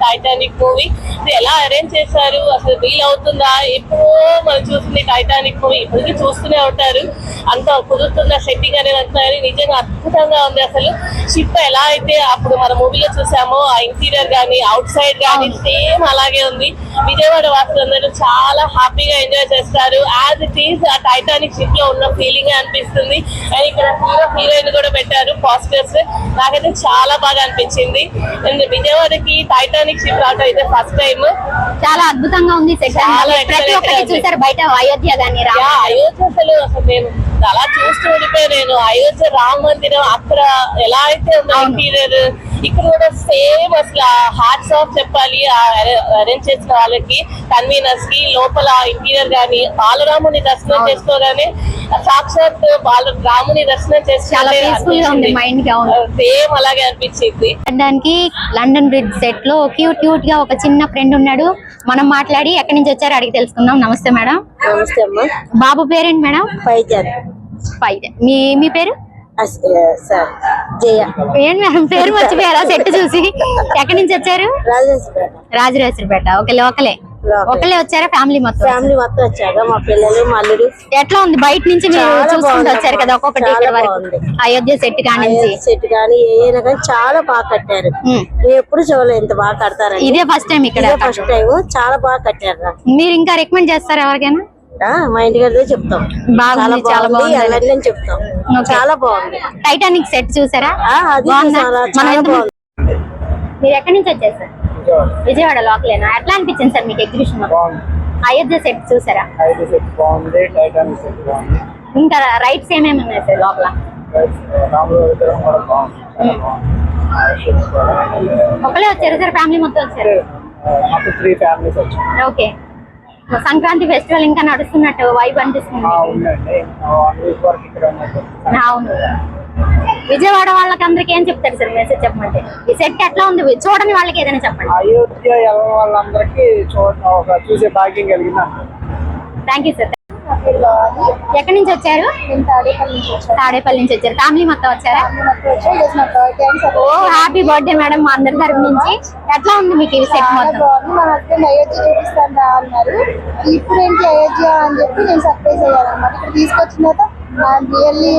Titanic movie. ఇది ఎలా arrange చేశారు, అసలు వీల్ అవుతుందా? ఎప్పుడో మనం చూస్తుంది టైటానిక్ మూవీ, ఇప్పటికీ చూస్తూనే ఉంటారు. అంత కుదురుతున్న సెట్టింగ్ అనేది అంటున్నారు. నిజంగా అద్భుతంగా ఉంది. అసలు షిప్ ఎలా అయితే అప్పుడు మన మూవీలో చూసామో ఆ ఇంటీరియర్ గానీ అవుట్ సైడ్ గానీ సేమ్ అలాగే ఉంది. విజయవాడ వాసులందరూ చాలా హ్యాపీగా ఎంజాయ్ చేస్తారు. యాజ్ ఇట్ ఈస్ ఆ టైటానిక్ షిప్ లో ఉన్న ఫీలింగ్ అనిపిస్తుంది. అండ్ ఇక్కడ హీరో హీరోయిన్ కూడా పెట్టారు పోస్టర్స్. నాకైతే చాలా బాగా అనిపించింది. అండ్ విజయవాడకి టైటానిక్ షిప్ రావడం అయితే ఫస్ట్ టైం. చాలా అద్భుతంగా ఉంది. చూసారు బయట అయోధ్య గానీ, అయోధ్య అసలు నేను అలా చూస్తూ ఉండిపోయి. నేను అయోధ్య రామ మందిరం అక్కడ ఎలా అయితే ఉందో ఇంటీరియర్, ఇక్కడ కూడా సేమ్. అసలు హ్యాట్స్ ఆఫ్ చెప్పాలి అరేంజ్ చేసిన వాళ్ళకి, కన్వీనర్స్ కి. లోపల ఇంటీరియర్ గానీ బాలరాముని దర్శనం చేసుకోగానే సాక్షాత్ రాముని దర్శనం చేసుకోవాలి సేమ్ అలాగే అనిపించింది. లండన్ బ్రిడ్జ్ సెట్ లో క్యూట్ క్యూట్ గా ఒక చిన్న ఫ్రెండ్ ఉన్నాడు. మనం మాట్లాడి ఎక్కడి నుంచి వచ్చారో అడిగి తెలుసుకుందాం. నమస్తే మేడం. నమస్తే అమ్మా. బాబు పేరేంటి మేడం? ఫైజాన్. మీ పేరు? జయ. ఏంటి మేడం పేరు మర్చిపోయారా సెట్ చూసి? ఎక్కడి నుంచి వచ్చారు? రాజరాజపేట. ఓకే, లోకలే. ఒకళ్ళే వచ్చారా? ఫ్యామిలీ మొత్తం వచ్చాక మా పిల్లలు మా అల్లుడు. ఎట్లా ఉంది బయట నుంచి మీరు చూసుకుంటూ వచ్చారు కదా ఒక్కొక్కటి ఇక్కడ వరకు? అయోధ్య సెట్ కానీ ఏదైనా కానీ చాలా బాగా కట్టారు. ఎప్పుడు చూడలేదు ఇంత బాగా కడతారు. ఇదే ఫస్ట్ టైం ఇక్కడ? First time. చాలా బాగా కట్టారు. మీరు ఇంకా రికమెండ్ చేస్తారా ఎవరికైనా? మా ఇంటికి చెప్తాం. బాగుంది, చాలా బాగుంది చెప్తాం. చాలా బాగుంది. టైటానిక్ సెట్ చూసారా? మీరు ఎక్కడి నుంచి వచ్చారు సార్? విజయవాడ లోకలేనా? ఎట్లా అనిపించింది సార్ మీకు ఎగ్జిబిషన్? అయోధ్య సెట్ చూసారా? ఇంకా రైట్స్ ఏమేమి ఉన్నాయి సార్ లోపల? ఒకళ్ళే వచ్చారు సార్? ఫ్యామిలీ మొత్తం వచ్చారు? ఓకే. సంక్రాంతి ఫెస్టివల్ ఇంకా నడుస్తున్నట్టు వైబ్ అనిపిస్తుంది. అవును. విజయవాడ వాళ్ళకి అందరికి ఏం చెప్తారు సార్ మెసేజ్ చెప్పమంటే? ఈ సెట్ ఎట్లా ఉంది చూడని వాళ్ళకి ఏదైనా చెప్పండి. అయోధ్య వాళ్ళందరికీ చూసే భాగ్యం కలిగింది. Thank you sir. ఎక్కడి నుంచి వచ్చారు? తాడేపల్లి నుంచి వచ్చారు. ఫ్యామిలీ మొత్తం వచ్చారా? ఓ హ్యాపీ బర్త్డే మేడం మా అందరి తరపు నుంచి. ఎట్లా ఉంది మీకు ఈ సెట్ మొత్తం? మా హస్బెండ్ అయోధ్య చూపిస్తాను రా అన్నారు. ఇప్పుడు ఏంటి అయోధ్య అని చెప్పి నేను సర్ప్రైజ్ అయ్యాను అనమాట. ఇక్కడ తీసుకొచ్చిన తర్వాత రియల్లీ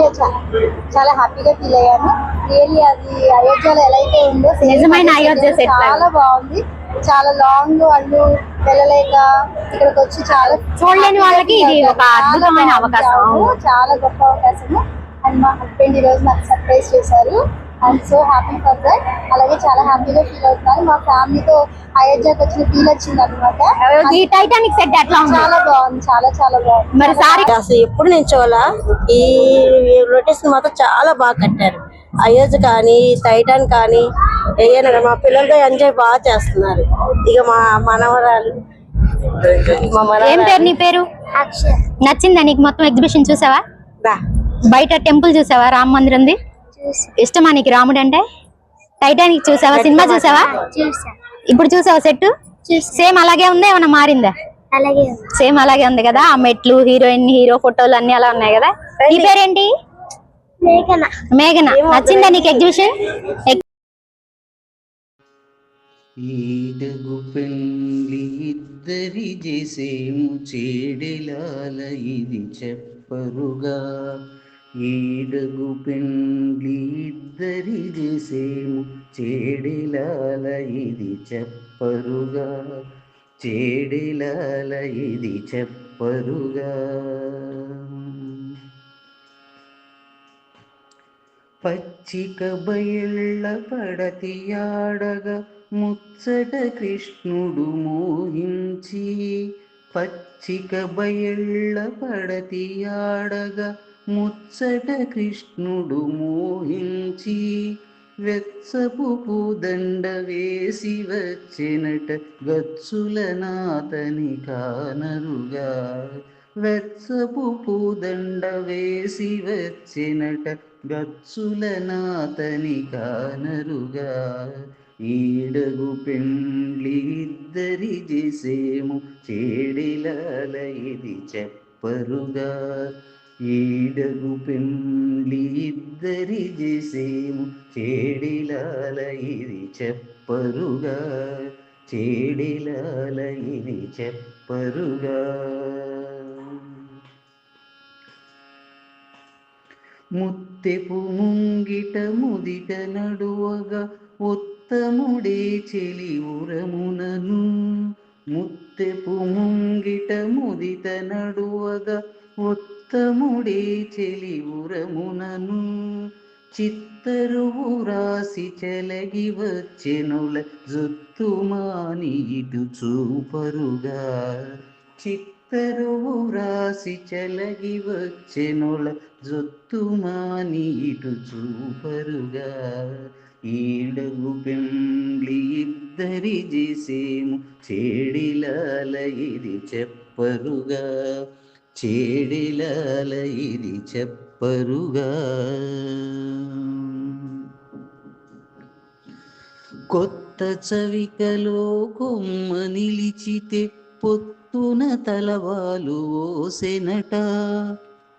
చాలా హ్యాపీగా ఫీల్ అయ్యాను. రియల్లీ అది అయోధ్యలో ఎలా అయితే ఉందో నిజమైన అయోధ్య సెట్ చాలా బాగుంది. చాలా లాంగ్ వాళ్ళు వెళ్ళలేక ఇక్కడికి వచ్చి చాలా చూడలేని వాళ్ళకి ఇది ఒక అద్భుతమైన అవకాశం. చాలా గొప్ప అవకాశము. అండ్ మా హస్బెండ్ ఈ రోజు నాకు సర్ప్రైజ్ చేశారు. I'm so happy for that. అలాగే చాలా హ్యాపీగా ఫీల్ అవుతున్నాను. మా ఫ్యామిలీతో అయోధ్యకు వచ్చిన ఫీల్ వచ్చింది అనమాట. ఈ టైటానిక్ సెట్ ఎట్లా ఉంది? చాలా బాగుంది, చాలా చాలా బాగుంది. మరి సారీ అసలు ఎప్పుడు నేను చూడాల. ఈ లొకేషన్ మాత్రం చాలా బాగా కట్టారు. అయోధ్య కానీ టైటాన్ కానీ ఏదైనా మా పిల్లలతో ఎంజాయ్ బాగా చేస్తున్నారు. ఇక మా మనవరాలు. ఏం పేరు నీ పేరు? నచ్చిందా నీకు మొత్తం ఎగ్జిబిషన్? చూసావా? బయట టెంపుల్ చూసావా? రామ మందిరం ఉంది. ఇష్టమా నీకు రాముడు అంటే? టైటానిక్ చూసావా? సినిమా చూసావా? ఇప్పుడు చూసావా సెట్? సేమ్ అలాగే ఉందా? ఏమన్నా మారిందా? సేమ్ అలాగే ఉంది కదా. ఆ మెట్లు, హీరోయిన్ హీరో ఫోటోలు అన్ని అలా ఉన్నాయి కదా. నీ పేరేంటి? మేఘన. నచ్చిందా నీకు ఎగ్జిబిషన్? ఈడగు పెండ్లి ఇద్దరి చేసేము చేడెలాల ఇది చెప్పరుగా. ఈడగు పెండ్లి ఇద్దరి చేసేము చేడెలాల ఇది చెప్పరుగా. చేడెలాల ఇది చెప్పరుగా. పచ్చిక బయళ్ళ పడతియాడగా ముచ్చట కృష్ణుడు మోహించి. పచ్చిక బయళ్ళ పడతియాడగా ముచ్చట కృష్ణుడు మోహించి. వెచ్చపు పూదండ వేసి వచ్చెనట గచ్చుల నాతని కానరుగా. వెచ్చపు పూదండ వేసి వచ్చెనట గచ్చుల నాతని కానరుగా. ఈడగు పెండ్లి ఇద్దరి చేసేము చేడెలాల ఇది చెప్పరుగా. ఈడగు పెండ్లి ఇద్దరి చేసేము చేడెలాల ఇది చెప్పరుగా. చేడిలాలయిని చెప్పరుగా. ముత్తెపు ముంగిట ముదిట నడువగా ఉత్తముడే చెలి ఉరమునను. ముత్తెపు ముంగిట ముదిట నడువగా ఉత్తముడే చెలి ఉరమునను. చిత్తరువు రాసి చెలగి వచ్చెనుల జొత్తుమాని ఇటు చూపరుగా. చిత్తరువు రాసి చెలగి వచ్చెనుల జొత్తుమాని ఇటు చూపరుగా. ఈడగు పెండ్లి ఇద్దరి చేసేము చేడిలాల ఇది చెప్పరుగా. చేడిలాల ఇది చెప్పరుగా. కొత్త చవికలో కొమ్మ నిలిచితే పొత్తున తలవాలు ఓసెనట.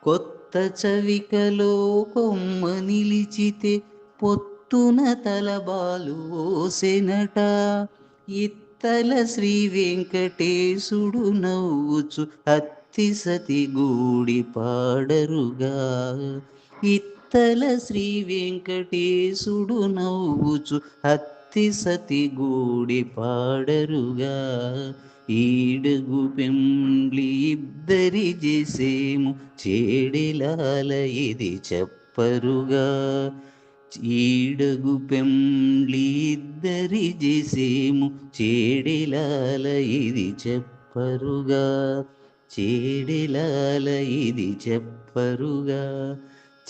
కొత్త చవికలో కొమ్మ నిలిచితే పొత్తున తలబాలు ఓసెనట. ఇత్తల శ్రీ వెంకటేశుడు నవ్వుచు అత్తి సతి గూడి పాడరుగా. ఇత్తల శ్రీ వెంకటేశుడు నవ్వుచు అత్తి సతి గూడి పాడరుగా. ఈడుగు పెండ్లి ఇద్దరి చేసేము చేడిలాల ఇది చెప్పరుగా. ఈడుగు పెండ్లి ఇద్దరి చేసేము చేడిలాల ఇది చెప్పరుగా. చేడిలాల ఇది చెప్పరుగా.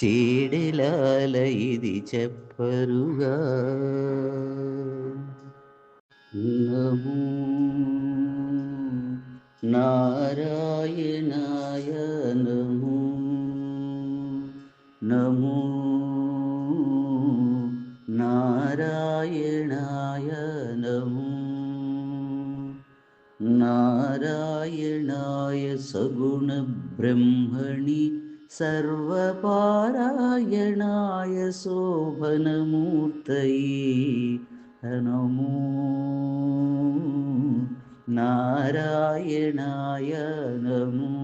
చేడిలాల ఇది చెప్పరుగా. నమో నారాయణాయ నమో. నమో నారాయణాయ నమో. నారాయణాయ సగుణ బ్రహ్మణి సర్వపారాయణాయ శోభనమూర్తయే నమో. నారాయణాయ నమో.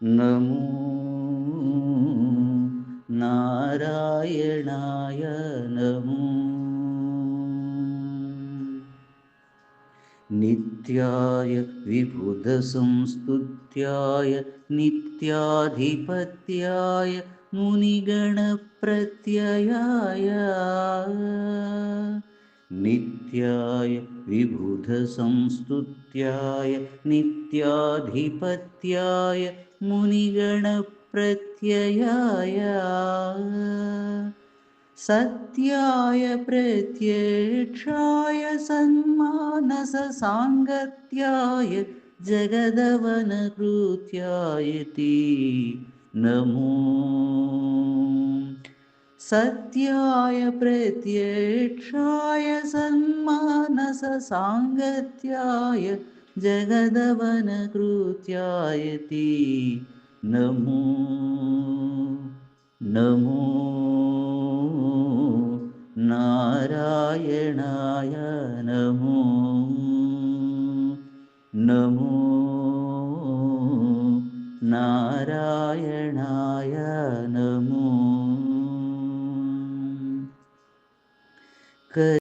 నమో నారాయణాయ నమో. నిత్యాయ విబుధ సంస్తుత్యాయ నిత్యాధిపత్యాయ మునిగణ ప్రత్యయాయ. నిత్యాయ విబుధ సంస్తుత్యాయ నిత్యాధిపత్యాయ మునిగణ ప్రత్యయాయ. సత్యాయ ప్రత్యక్షాయ సన్మానస సాంగత్యాయ జగదవనకృత్యాయతి నమో. సత్యాయ ప్రత్యక్షాయ సన్మానస సాంగత్యాయ జగదవనకృత్యాయతి నమో. నమో నారాయణాయ నమో. నమో నారాయణాయ నమో.